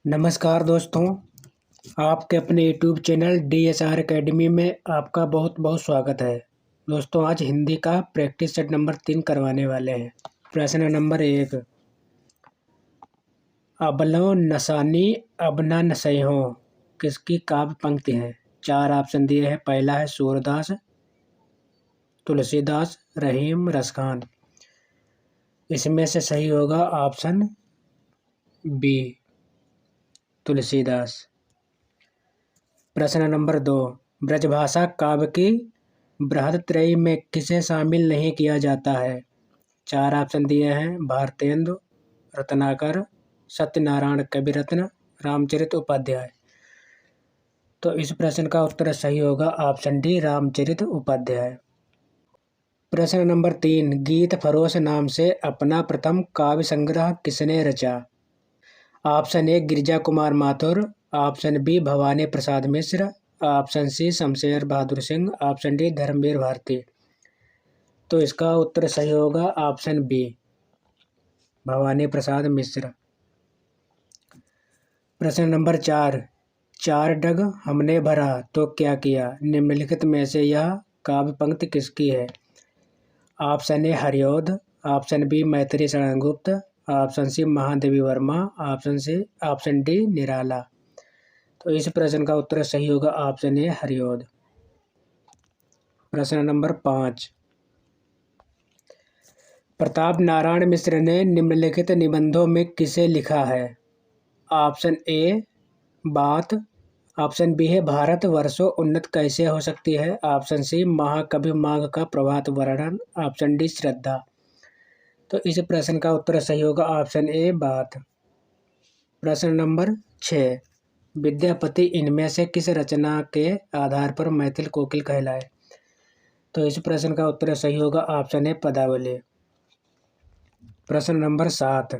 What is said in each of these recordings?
नमस्कार दोस्तों, आपके अपने यूट्यूब चैनल DSR एकेडमी में आपका बहुत बहुत स्वागत है। दोस्तों, आज हिंदी का प्रैक्टिस सेट नंबर 3 करवाने वाले हैं। प्रश्न नंबर 1, अबलो नसानी अब न नसैहों किसकी काव्य पंक्ति है? 4 ऑप्शन दिए हैं। पहला है सूरदास, तुलसीदास, रहीम, रसखान। इसमें से सही होगा ऑप्शन बी, तुलसीदास। प्रश्न नंबर 2, ब्रजभाषा काव्य की बृहत्त्रयी में किसे शामिल नहीं किया जाता है? 4 ऑप्शन दिए हैं। भारतेंदु, रत्नाकर, सत्यनारायण कविरत्न, रामचरित उपाध्याय। तो इस प्रश्न का उत्तर सही होगा ऑप्शन डी, रामचरित उपाध्याय। प्रश्न नंबर 3, गीत फरोश नाम से अपना प्रथम काव्य संग्रह किसने रचा? Option A Girija Kumar Mathur, option B Bhawani Prasad Mishra, option C Shamsher Bahadur Singh, option D Dharamvir Bharati. तो इसका उत्तर सही होगा ऑप्शन बी, भवानी प्रसाद मिश्र। प्रश्न नंबर 4, चार डग हमने भरा तो क्या किया निम्नलिखित में से यह काव्य पंक्ति किसकी है? Option A Hariaudh, option B Maithili Sharan Gupt, option C Mahadevi Verma, option D Nirala. तो इस प्रश्न का उत्तर सही होगा ऑप्शन ए हरिऔध। प्रश्न नंबर 5, प्रताप नारायण मिश्र ने निम्नलिखित निबंधों में किसे लिखा है? ऑप्शन ए बात, ऑप्शन बी है भारत वर्षों उन्नत कैसे हो सकती है, ऑप्शन सी महाकवि माघ का प्रभात वर्णन, ऑप्शन डी श्रद्धा। तो इस प्रश्न का उत्तर सही होगा ऑप्शन ए बात। प्रश्न नंबर 6, विद्यापति इनमें से किस रचना के आधार पर मैथिल कोकिल कहलाए? तो इस प्रश्न का उत्तर सही होगा ऑप्शन ए पदावली। प्रश्न नंबर 7,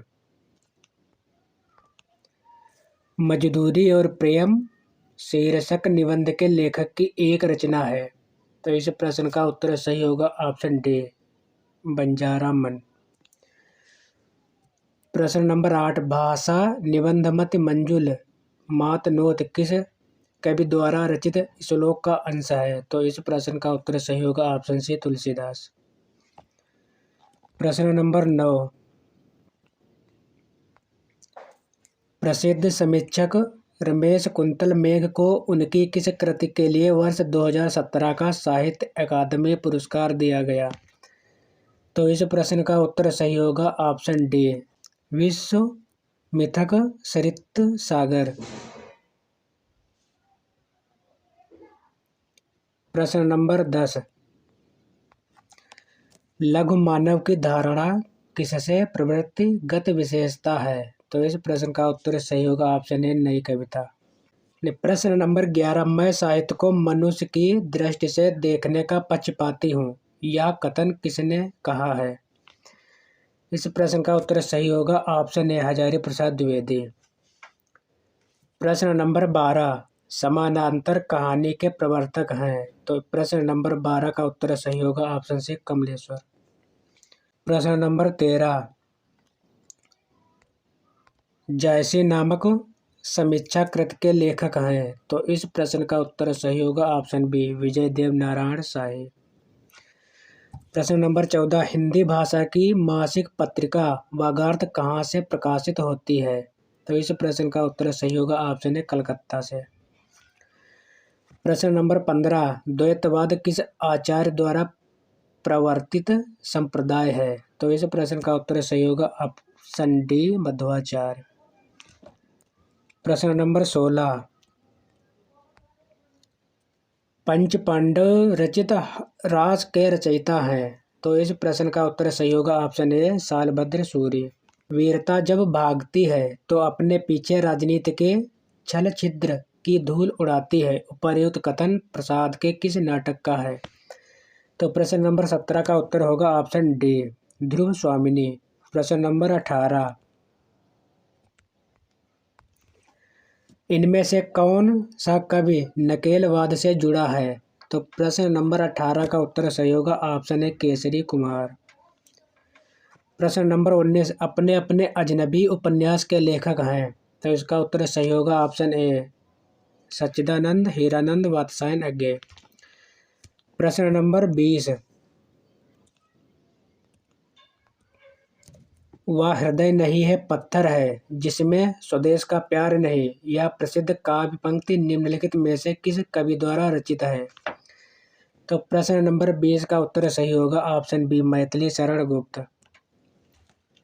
मजदूरी और प्रेम शीर्षक निबंध के लेखक की एक रचना है। तो इस प्रश्न का उत्तर सही होगा ऑप्शन डी, बंजारा मन। प्रश्न नंबर 8, भाषा निबंधमति मंजुल मात नोत किस कवि द्वारा रचित श्लोक का अंश है? तो इस प्रश्न का उत्तर सही होगा ऑप्शन सी, तुलसीदास। प्रश्न नंबर 9, प्रसिद्ध समीक्षक रमेश कुंतल मेघ को उनकी किस कृति के लिए वर्ष 2017 का साहित्य अकादमी पुरस्कार दिया गया? तो इस प्रश्न का उत्तर सही होगा ऑप्शन डी, विश्व मिथक सरित सागर। प्रश्न नंबर 10, लघु मानव की धारणा किससे प्रवृत्तिगत विशेषता है? तो इस प्रश्न का उत्तर सही होगा ऑप्शन ए, नई कविता। प्रश्न नंबर 11, मैं साहित्य को मनुष्य की दृष्टि से देखने का पक्षपाती हूँ, यह कथन किसने कहा है? इस प्रश्न का उत्तर सही होगा ऑप्शन ए, हजारी प्रसाद द्विवेदी। प्रश्न नंबर 12, समानांतर कहानी के प्रवर्तक हैं। तो प्रश्न नंबर 12 का उत्तर सही होगा ऑप्शन सी, कमलेश्वर। प्रश्न नंबर 13, जैसी नामक समीक्षा कृत के लेखक हैं। तो इस प्रश्न का उत्तर सही होगा ऑप्शन बी, विजय देव नारायण शाही। प्रश्न नंबर 14, हिंदी भाषा की मासिक पत्रिका वागार्थ कहाँ से प्रकाशित होती है? तो इस प्रश्न का उत्तर सही होगा ऑप्शन ए, कलकत्ता से। प्रश्न नंबर 15, द्वैतवाद किस आचार्य द्वारा प्रवर्तित संप्रदाय है? तो इस प्रश्न का उत्तर सही होगा ऑप्शन डी, मध्वाचार्य। प्रश्न नंबर 16, पंच पांडव रचित रास के रचयिता हैं। तो इस प्रश्न का उत्तर सही होगा ऑप्शन ए, शालभद्र सूरी। वीरता जब भागती है तो अपने पीछे राजनीति के छल छिद्र की धूल उड़ाती है, उपर्युक्त कथन प्रसाद के किस नाटक का है? तो प्रश्न नंबर 17 का उत्तर होगा ऑप्शन डी, ध्रुव स्वामिनी। प्रश्न नंबर 18, इनमें से कौन सा कवि नकेलवाद से जुड़ा है? तो प्रश्न नंबर 18 का उत्तर सही होगा ऑप्शन ए, केसरी कुमार। प्रश्न नंबर 19, अपने अपने अजनबी उपन्यास के लेखक हैं। तो इसका उत्तर सही होगा ऑप्शन ए सच्चिदानंद हीरानंद वात्स्यायन अज्ञेय। प्रश्न नंबर 20। वह हृदय नहीं है पत्थर है जिसमें स्वदेश का प्यार नहीं, यह प्रसिद्ध काव्य पंक्ति निम्नलिखित में से किस कवि द्वारा रचित है? तो प्रश्न नंबर 20 का उत्तर सही होगा ऑप्शन बी मैथिली शरण गुप्त।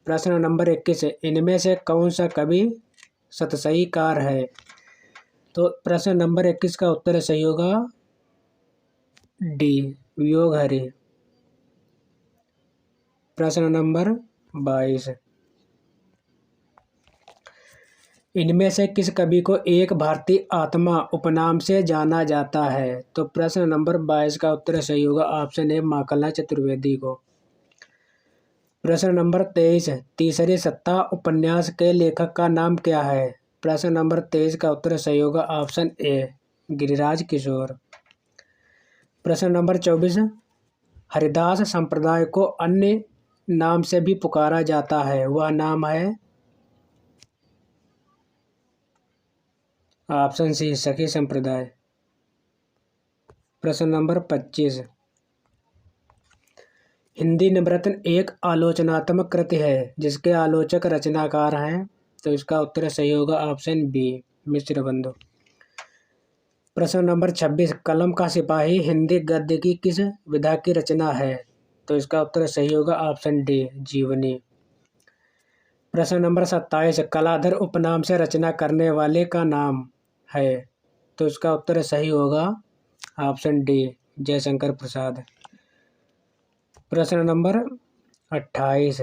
प्रश्न नंबर 21। इनमें से कौन सा कवि सतसईकार है? तो प्रश्न नंबर 21 का उत्तर सही होगा डी वियोगहरि। प्रश्न नंबर 22। इनमें से किस कवि को एक भारतीय आत्मा उपनाम से जाना जाता है? तो प्रश्न नंबर 22 का उत्तर सही होगा ऑप्शन ए माखनलाल चतुर्वेदी को। प्रश्न नंबर 23। तीसरी सत्ता उपन्यास के लेखक का नाम क्या है? प्रश्न नंबर 23 का उत्तर सही होगा ऑप्शन ए गिरिराज किशोर। प्रश्न नंबर 24। हरिदास संप्रदाय को अन्य नाम से भी पुकारा जाता है, वह नाम है? ऑप्शन सी सखी संप्रदाय। प्रश्न नंबर 25। हिंदी नवरत्न एक आलोचनात्मक कृति है जिसके आलोचक रचनाकार हैं, तो इसका उत्तर सही होगा ऑप्शन बी मिश्र बंधु। प्रश्न नंबर 26। कलम का सिपाही हिंदी गद्य की किस विधा की रचना है? तो इसका उत्तर सही होगा ऑप्शन डी जीवनी। प्रश्न नंबर 27। कलाधर उपनाम से रचना करने वाले का नाम है? तो इसका उत्तर सही होगा ऑप्शन डी जयशंकर प्रसाद। प्रश्न नंबर 28।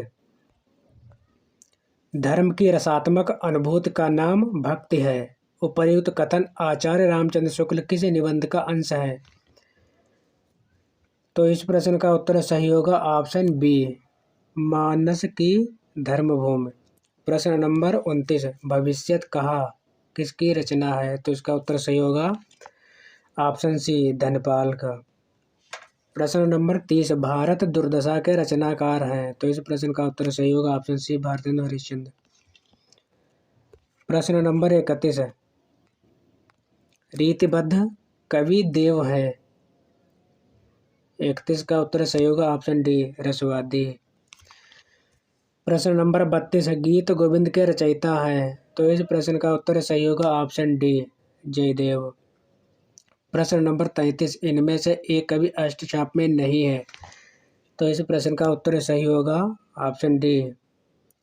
धर्म की रसात्मक अनुभूति का नाम भक्ति है, उपर्युक्त कथन आचार्य रामचंद्र शुक्ल किस निबंध का अंश है? तो इस प्रश्न का उत्तर सही होगा ऑप्शन बी मानस की धर्मभूमि। प्रश्न नंबर 29। भविष्यत कहा किसकी रचना है? तो इसका उत्तर सही होगा ऑप्शन सी धनपाल का। प्रश्न नंबर 30। भारत दुर्दशा के रचनाकार हैं, तो इस प्रश्न का उत्तर सही होगा ऑप्शन सी भारतेंदु हरिश्चंद्र। प्रश्न नंबर 31। रीतिबद्ध कवि देव है? 31 का उत्तर सही होगा ऑप्शन डी रसवादी। प्रश्न नंबर 32। गीत गोविंद के रचयिता हैं, तो इस प्रश्न का उत्तर सही होगा ऑप्शन डी जयदेव। प्रश्न नंबर 33। इनमें से एक कवि अष्टचाप में नहीं है, तो इस प्रश्न का उत्तर सही होगा ऑप्शन डी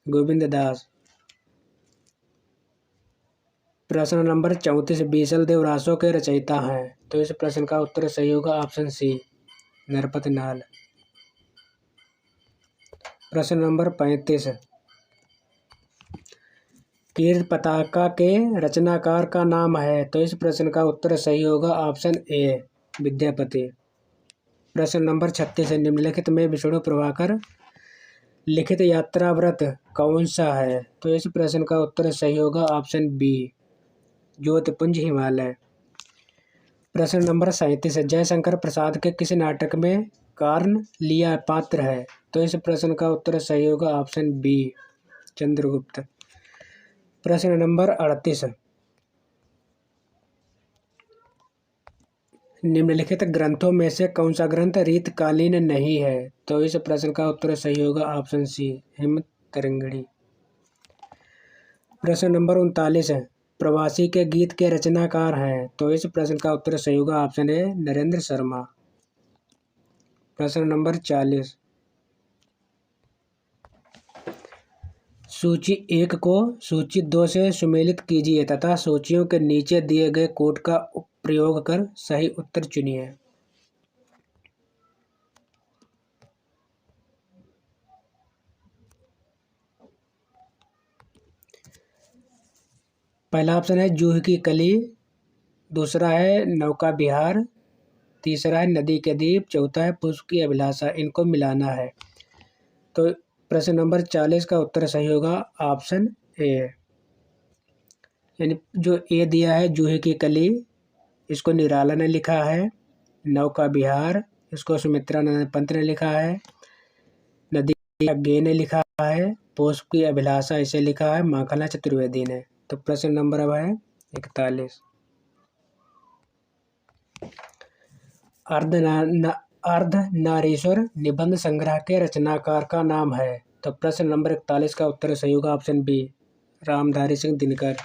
गोविंद दास। प्रश्न नंबर 34। बीसल देव रासो के रचयिता हैं, तो इस प्रश्न का उत्तर सही होगा ऑप्शन सी नरपत नाल। प्रश्न नंबर 35। कीर्ति पताका के रचनाकार का नाम है, तो इस प्रश्न का उत्तर सही होगा ऑप्शन ए विद्यापति। प्रश्न नंबर 36। निम्नलिखित में विष्णु प्रभाकर लिखित यात्रा व्रत कौन सा है? तो इस प्रश्न का उत्तर सही होगा ऑप्शन बी ज्योतिपुंज हिमालय। प्रश्न नंबर 37। जयशंकर प्रसाद के किस नाटक में कर्ण लिया पात्र है? तो इस प्रश्न का उत्तर सही होगा ऑप्शन बी चंद्रगुप्त। प्रश्न नंबर 38। निम्नलिखित ग्रंथों में से कौन सा ग्रंथ रीतकालीन नहीं है? तो इस प्रश्न का उत्तर सही होगा ऑप्शन सी हिम्मत तरंगिणी। प्रश्न नंबर 39। प्रवासी के गीत के रचनाकार हैं, तो इस प्रश्न का उत्तर सही होगा ऑप्शन ए नरेंद्र शर्मा। प्रश्न नंबर 40। सूची 1 को सूची 2 से सुमेलित कीजिए तथा सूचियों के नीचे दिए गए कोड का प्रयोग कर सही उत्तर चुनिए। पहला ऑप्शन है जूह की कली, दूसरा है नौका विहार, तीसरा है नदी के द्वीप, चौथा है पुष्प की अभिलाषा। इनको मिलाना है, तो प्रश्न नंबर 40 का उत्तर सही होगा ऑप्शन ए। यानी जो ए दिया है जूही की कली, इसको निराला ने लिखा है। नौका विहार इसको सुमित्रा नंदन पंत ने लिखा है। नदी गे ने लिखा है। पुष्प की अभिलाषा इसे लिखा है माखनलाल चतुर्वेदी ने। तो प्रश्न नंबर अब है 41। अर्धनारीश्वर निबंध संग्रह के रचनाकार का नाम है। तो प्रश्न नंबर 41 का उत्तर सही होगा ऑप्शन बी, रामधारी सिंह दिनकर।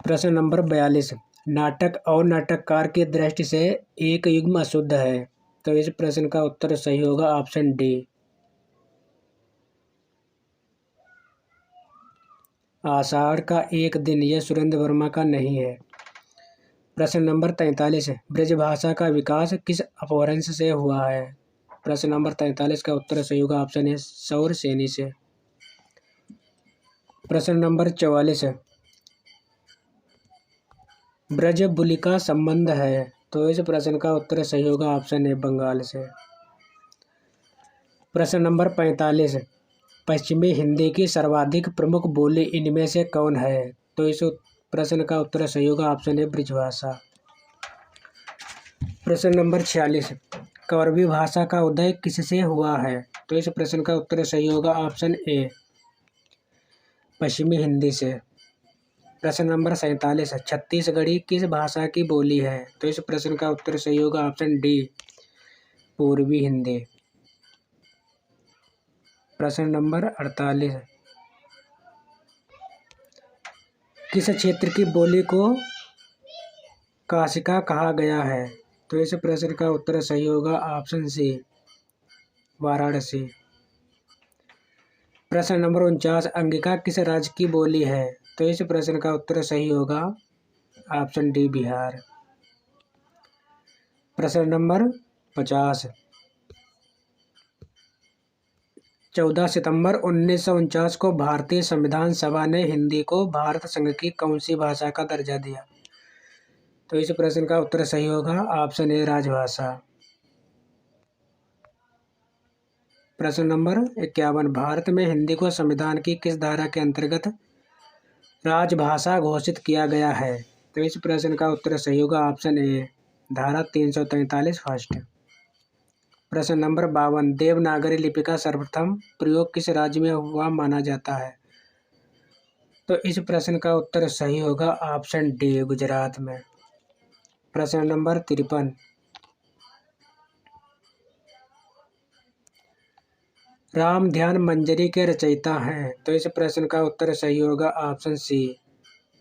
प्रश्न नंबर 42, नाटक और नाटककार की दृष्टि से एक युग्म अशुद्ध है। तो इस प्रश्न का उत्तर सही होगा ऑप्शन डी, आषाढ़ का एक दिन। यह सुरेंद्र वर्मा का नहीं है। प्रश्न नंबर 43, ब्रजभाषा का विकास किस अपभ्रंश से हुआ है। प्रश्न नंबर 43 का उत्तर सही होगा ऑप्शन ए, सौर सेनी से। प्रश्न नंबर 44, ब्रज बुली का संबंध है। तो इस प्रश्न का उत्तर सही होगा ऑप्शन ए, बंगाल से। प्रश्न नंबर 45, पश्चिमी हिंदी की सर्वाधिक प्रमुख बोली इनमें से कौन है। तो इस प्रश्न का उत्तर सही होगा ऑप्शन ए, ब्रजभाषा। प्रश्न नंबर 46, कौरवी भाषा का उदय किससे हुआ है। तो इस प्रश्न का उत्तर सही होगा ऑप्शन ए, पश्चिमी हिंदी से। प्रश्न नंबर 47, छत्तीसगढ़ी किस भाषा की बोली है। तो इस प्रश्न का उत्तर सही होगा ऑप्शन डी, पूर्वी हिंदी। प्रश्न नंबर 48, किस क्षेत्र की बोली को काशिका कहा गया है। तो इस प्रश्न का उत्तर सही होगा ऑप्शन सी, वाराणसी। प्रश्न नंबर 49, अंगिका किस राज्य की बोली है। तो इस प्रश्न का उत्तर सही होगा ऑप्शन डी, बिहार। प्रश्न नंबर 50, 14 सितंबर 1949 को भारतीय संविधान सभा ने हिंदी को भारत संघ की कौन सी भाषा का दर्जा दिया। तो इस प्रश्न का उत्तर सही होगा ऑप्शन ए, राजभाषा। प्रश्न नंबर 51, भारत में हिंदी को संविधान की किस धारा के अंतर्गत राजभाषा घोषित किया गया है। तो इस प्रश्न का उत्तर सही होगा ऑप्शन ए, धारा 343 फर्स्ट। प्रश्न नंबर 52, देवनागरी लिपि का सर्वप्रथम प्रयोग किस राज्य में हुआ माना जाता है। तो इस प्रश्न का उत्तर सही होगा ऑप्शन डी, गुजरात में। प्रश्न नंबर 53, राम ध्यान मंजरी के रचयिता हैं। तो इस प्रश्न का उत्तर सही होगा ऑप्शन सी,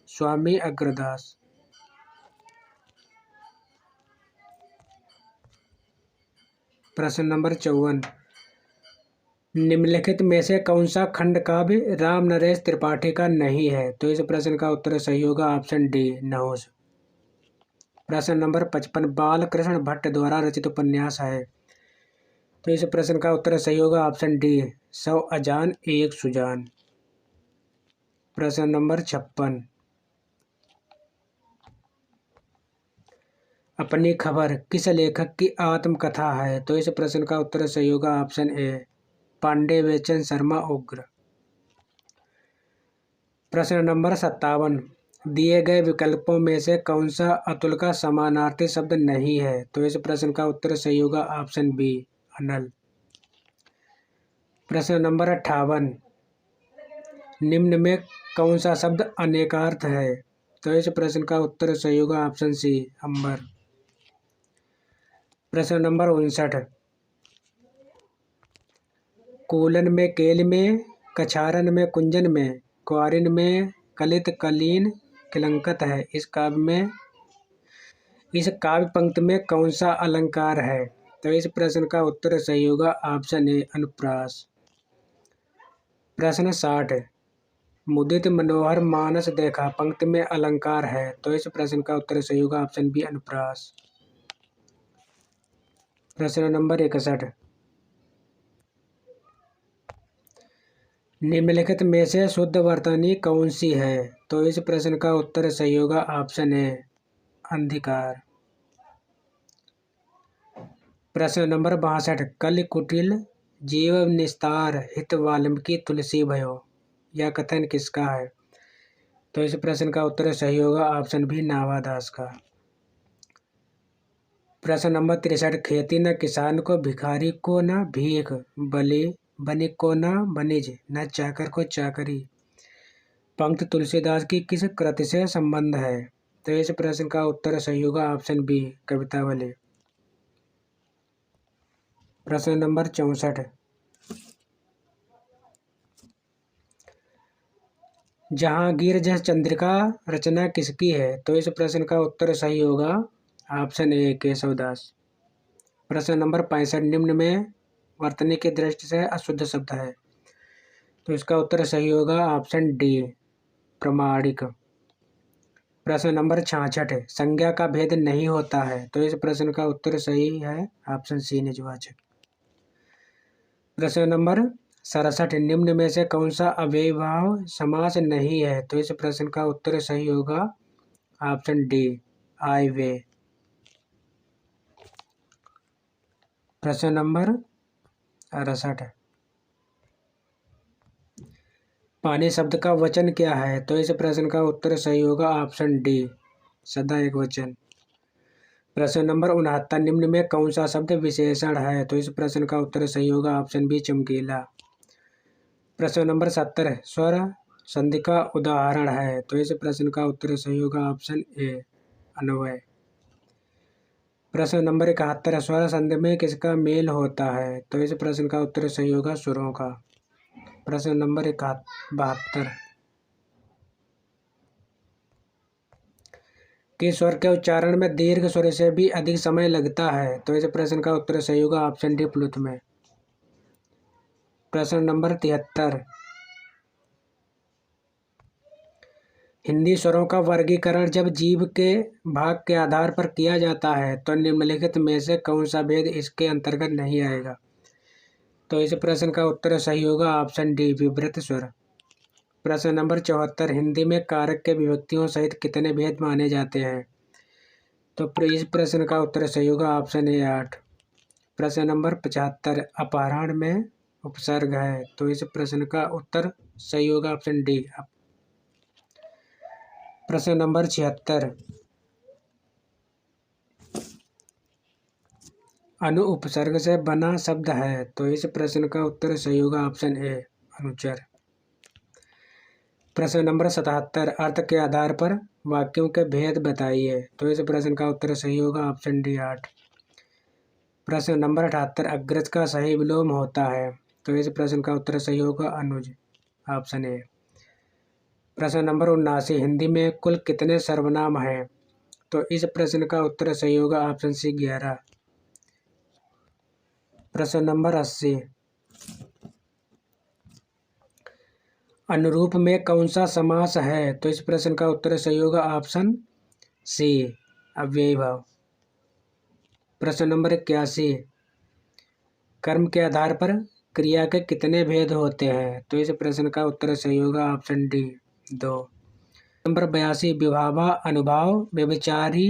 स्वामी अग्रदास। प्रश्न नंबर 54, निम्नलिखित में से कौन सा खंड काव्य राम नरेश त्रिपाठी का नहीं है। तो इस प्रश्न का उत्तर सही होगा ऑप्शन डी, नहुष। प्रश्न नंबर 55, बालकृष्ण भट्ट द्वारा रचित उपन्यास है। तो इस प्रश्न का उत्तर सही होगा ऑप्शन डी, 100 अजान एक सुजान। प्रश्न नंबर 56, अपनी खबर किस लेखक की आत्मकथा है। तो इस प्रश्न का उत्तर सही होगा ऑप्शन ए, पांडे बेचन शर्मा उग्र। प्रश्न नंबर 57, दिए गए विकल्पों में से कौन सा अतुल का समानार्थी शब्द नहीं है। तो इस प्रश्न का उत्तर सही होगा ऑप्शन बी, अनल। प्रश्न नंबर 58, निम्न में कौन सा शब्द अनेकार्थ है। तो इस प्रश्न का उत्तर सही होगा ऑप्शन सी, अंबर। प्रश्न नंबर 59, कूलन में केल में, कछारन में कुंजन में, क्वारिन में कलित कलीन किलंकत है। इस काव्य पंक्ति में कौन सा अलंकार है। तो इस प्रश्न का उत्तर सही होगा ऑप्शन ए, अनुप्रास। प्रश्न 60, मुदित मनोहर मानस देखा पंक्ति में अलंकार है। तो इस प्रश्न का उत्तर सही होगा ऑप्शन बी, अनुप्रास। प्रश्न नंबर 61, निम्नलिखित में से शुद्ध वर्तनी कौन सी है। तो इस प्रश्न का उत्तर सही होगा ऑप्शन ए, अंधिकार। प्रश्न नंबर 62, कल कुटिल जीव निस्तार हित वाल्मीकि तुलसी भयो, यह कथन किसका है। तो इस प्रश्न का उत्तर सही होगा ऑप्शन बी, नावादास का। प्रश्न नंबर 63, खेती न किसान को, भिखारी को न भीख, बनिक को न बनिज, न चाकर को चाकरी। पंक्ति तुलसीदास की किस कृति से संबंध है? तो इस प्रश्न का उत्तर सही होगा ऑप्शन बी, कवितावली। प्रश्न नंबर 64, जहांगीर जस चंद्रिका रचना किसकी है? तो इस प्रश्न का उत्तर सही होगा ऑप्शन ए, केशवदास। प्रश्न नंबर 65, निम्न में वर्तनी की दृष्टि से अशुद्ध शब्द है? तो इसका उत्तर सही होगा ऑप्शन डी, प्रमाणिक। प्रश्न नंबर 66, संज्ञा का भेद नहीं होता है? तो इस प्रश्न का उत्तर सही है ऑप्शन सी, निजवाचक। प्रश्न नंबर 67, निम्न में से कौन सा अव्ययीभाव समास नहीं है? तो इस प्रश्न का उत्तर सही होगा ऑप्शन डी, आय वे। प्रश्न नंबर 68, पानी शब्द का वचन क्या है? तो इस प्रश्न का उत्तर सही होगा ऑप्शन डी, सदा एक वचन। प्रश्न नंबर 69, निम्न में कौन सा शब्द विशेषण है? तो इस प्रश्न का उत्तर सही होगा ऑप्शन बी, चमकीला। प्रश्न नंबर 70, स्वर संधि का उदाहरण है? तो इस प्रश्न का उत्तर सही होगा ऑप्शन ए, अन्वय। प्रश्न नंबर 71, स्वर संधि में किसका मेल होता है? तो इस प्रश्न का उत्तर सही होगा सुरों का। प्रश्न नंबर 72, कि स्वर के उच्चारण में दीर्घ स्वर से भी अधिक समय लगता है? तो इस प्रश्न का उत्तर सही होगा ऑप्शन डी, प्लुत में। प्रश्न नंबर 73, हिंदी स्वरों का वर्गीकरण जब जीभ के भाग के आधार पर किया जाता है तो निम्नलिखित में से कौन सा भेद इसके अंतर्गत नहीं आएगा? तो इस प्रश्न का उत्तर सही होगा ऑप्शन डी, विवृत स्वर। प्रश्न नंबर 74, हिंदी में कारक के विभक्तियों सहित कितने भेद माने जाते हैं? तो इस प्रश्न का उत्तर सही होगा ऑप्शन ए, 8। प्रश्न नंबर 75, अपहरण में उपसर्ग है? तो इस प्रश्न का उत्तर सही होगा ऑप्शन डी। प्रश्न नंबर 76, अनु उपसर्ग से बना शब्द है? तो इस प्रश्न का उत्तर सही होगा ऑप्शन ए, अनुचर। प्रश्न नंबर 77, अर्थ के आधार पर वाक्यों के भेद बताइए? तो इस प्रश्न का उत्तर सही होगा ऑप्शन डी, 8। प्रश्न नंबर 78, अग्रज का सही विलोम होता है? तो इस प्रश्न का उत्तर सही होगा अनुज, ऑप्शन ए। प्रश्न नंबर 79, हिंदी में कुल कितने सर्वनाम हैं? तो इस प्रश्न का उत्तर सही होगा ऑप्शन सी, 11। प्रश्न नंबर 80, अनुरूप में कौन सा समास है? तो इस प्रश्न का उत्तर सही होगा ऑप्शन सी, अव्ययीभाव। प्रश्न नंबर 81, कर्म के आधार पर क्रिया के कितने भेद होते हैं? तो इस प्रश्न का उत्तर सही होगा ऑप्शन डी, 2। नंबर 82, विभावा अनुभाव व्यभिचारी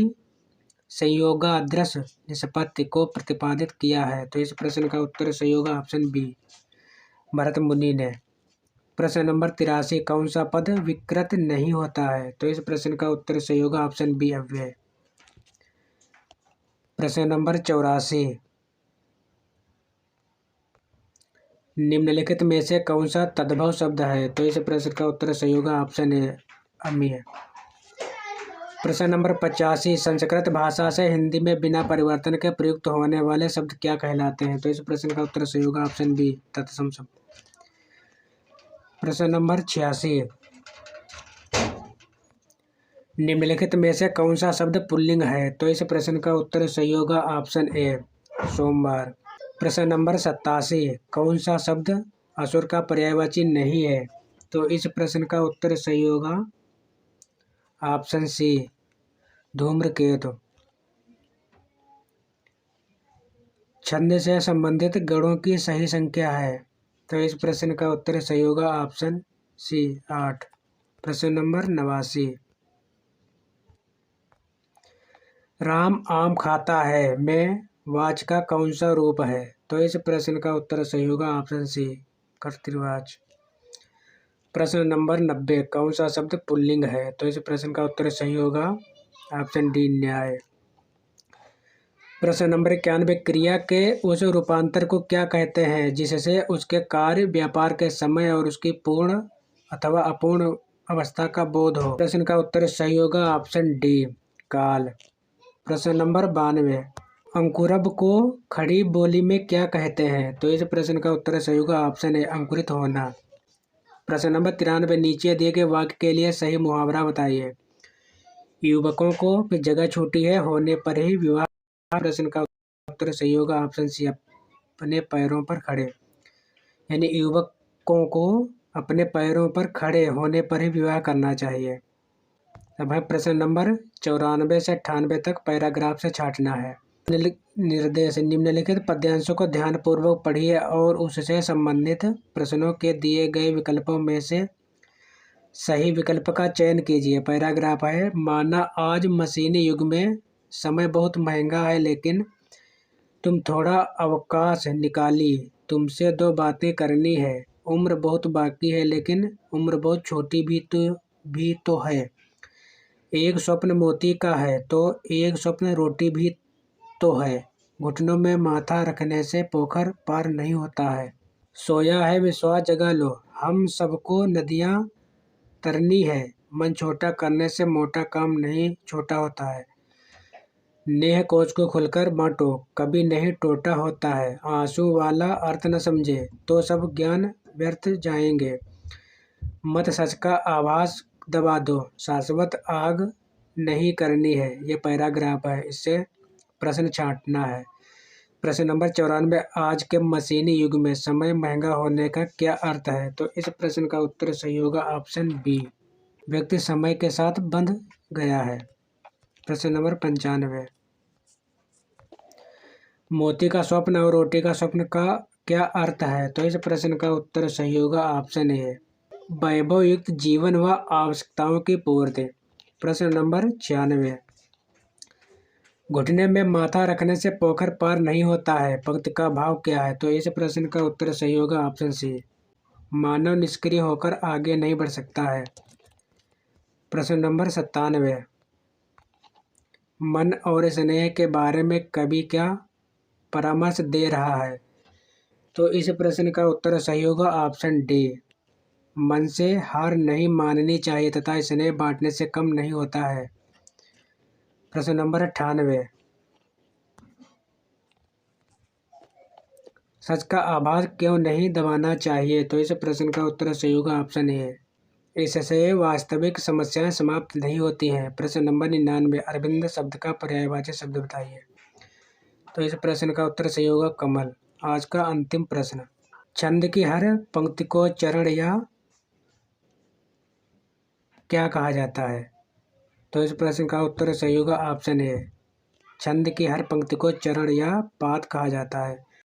संयोगादृश निष्पत्ति को प्रतिपादित किया है? तो इस प्रश्न का उत्तर सही होगा ऑप्शन बी, भरत मुनि ने। प्रश्न नंबर 83, कौन सा पद विकृत नहीं होता है? तो इस प्रश्न का उत्तर सही होगा ऑप्शन बी, अव्यय। प्रश्न नंबर 84, निम्नलिखित में से कौन सा तद्भव शब्द है? तो इस प्रश्न का उत्तर सही होगा ऑप्शन ए, अमीय। प्रश्न नंबर 85, संस्कृत भाषा से हिंदी में बिना परिवर्तन के प्रयुक्त होने वाले शब्द क्या कहलाते हैं? तो इस प्रश्न का उत्तर सही होगा ऑप्शन बी, तत्सम शब्द। प्रश्न नंबर 86, निम्नलिखित में से कौन सा शब्द पुल्लिंग है? तो इस प्रश्न का उत्तर सही होगा ऑप्शन ए, सोमवार। प्रश्न नंबर 87, कौन सा शब्द असुर का पर्यायवाची नहीं है? तो इस प्रश्न का उत्तर सही होगा ऑप्शन सी, धूम्रकेतु। छंद से संबंधित गणों की सही संख्या है? तो इस प्रश्न का उत्तर सही होगा ऑप्शन सी, 8। प्रश्न नंबर 89, राम आम खाता है में वाच का कौन सा रूप है? तो इस प्रश्न का उत्तर सही होगा ऑप्शन सी, कर्तृवाच। प्रश्न नंबर 90, कौन सा शब्द पुल्लिंग है? तो इस प्रश्न का उत्तर सही होगा ऑप्शन डी, न्याय। प्रश्न नंबर 91, क्रिया के उस रूपांतर को क्या कहते हैं जिससे उसके कार्य व्यापार के समय और उसकी पूर्ण अथवा अपूर्ण अवस्था का बोध हो। प्रश्न का उत्तर सही होगा ऑप्शन डी काल। प्रश्न नंबर 92, अंकुरब को खड़ी बोली में क्या कहते हैं? तो इस प्रश्न का उत्तर सही होगा ऑप्शन ए अंकुरित होना। प्रश्न नंबर 93, नीचे दिए गए वाक्य के लिए सही मुहावरा बताइए। युवकों को जगह छूटी है, होने पर ही विवाह। प्रश्न का उत्तर सही होगा ऑप्शन सी अपने पैरों पर खड़े, यानी युवकों को अपने पैरों पर खड़े होने पर ही विवाह करना चाहिए। अब है प्रश्न नंबर 94 से 98 तक पैराग्राफ से छांटना है। निर्देश, निम्नलिखित पद्यांशों को ध्यानपूर्वक पढ़िए और उससे संबंधित प्रश्नों के दिए गए विकल्पों में से सही विकल्प का चयन कीजिए। पैराग्राफ है, माना आज मशीनी युग में समय बहुत महंगा है, लेकिन तुम थोड़ा अवकाश निकाली, तुमसे दो बातें करनी है। उम्र बहुत बाकी है, लेकिन उम्र बहुत छोटी भी तो है। एक स्वप्न मोती का है, तो एक स्वप्न रोटी भी तो है। घुटनों में माथा रखने से पोखर पार नहीं होता है। सोया है विश्वास जगा लो, हम सबको नदियाँ तरनी है। मन छोटा करने से मोटा काम नहीं छोटा होता है। नेह कोच को खुलकर बांटो, कभी नहीं टोटा होता है। आंसू वाला अर्थ न समझे तो सब ज्ञान व्यर्थ जाएंगे। मत सच का आभास दबा दो, शाश्वत आग नहीं करनी है। ये पैराग्राफ है, इससे प्रश्न छांटना है। प्रश्न नंबर 94, आज के मशीनी युग में समय महंगा होने का क्या अर्थ है? तो इस प्रश्न का उत्तर सही होगा ऑप्शन बी, व्यक्ति समय के साथ बंध गया है। प्रश्न नंबर 95, मोती का स्वप्न और रोटी का स्वप्न का क्या अर्थ है? तो इस प्रश्न का उत्तर सही होगा ऑप्शन ए, वैभव युक्त जीवन व आवश्यकताओं की पूर्ति। प्रश्न नंबर 96, घुटने में माथा रखने से पोखर पार नहीं होता है, पंक्ति का भाव क्या है? तो इस प्रश्न का उत्तर सही होगा ऑप्शन सी, मानव निष्क्रिय होकर आगे नहीं बढ़ सकता है। प्रश्न नंबर 97, मन और स्नेह के बारे में कवि क्या परामर्श दे रहा है? तो इस प्रश्न का उत्तर सही होगा ऑप्शन डी, मन से हार नहीं माननी चाहिए तथा स्नेह बांटने से कम नहीं होता है। प्रश्न नंबर 98, सच का आभास क्यों नहीं दबाना चाहिए? तो इस प्रश्न का उत्तर सही होगा ऑप्शन ए, इससे वास्तविक समस्याएं समाप्त नहीं होती हैं। प्रश्न नंबर 99, अरविंद शब्द का पर्यायवाची शब्द बताइए। तो इस प्रश्न का उत्तर सही होगा कमल। आज का अंतिम प्रश्न, छंद की हर पंक्ति को चरण या क्या कहा जाता है? तो इस प्रश्न का उत्तर सही होगा ऑप्शन ए, छंद की हर पंक्ति को चरण या पाद कहा जाता है।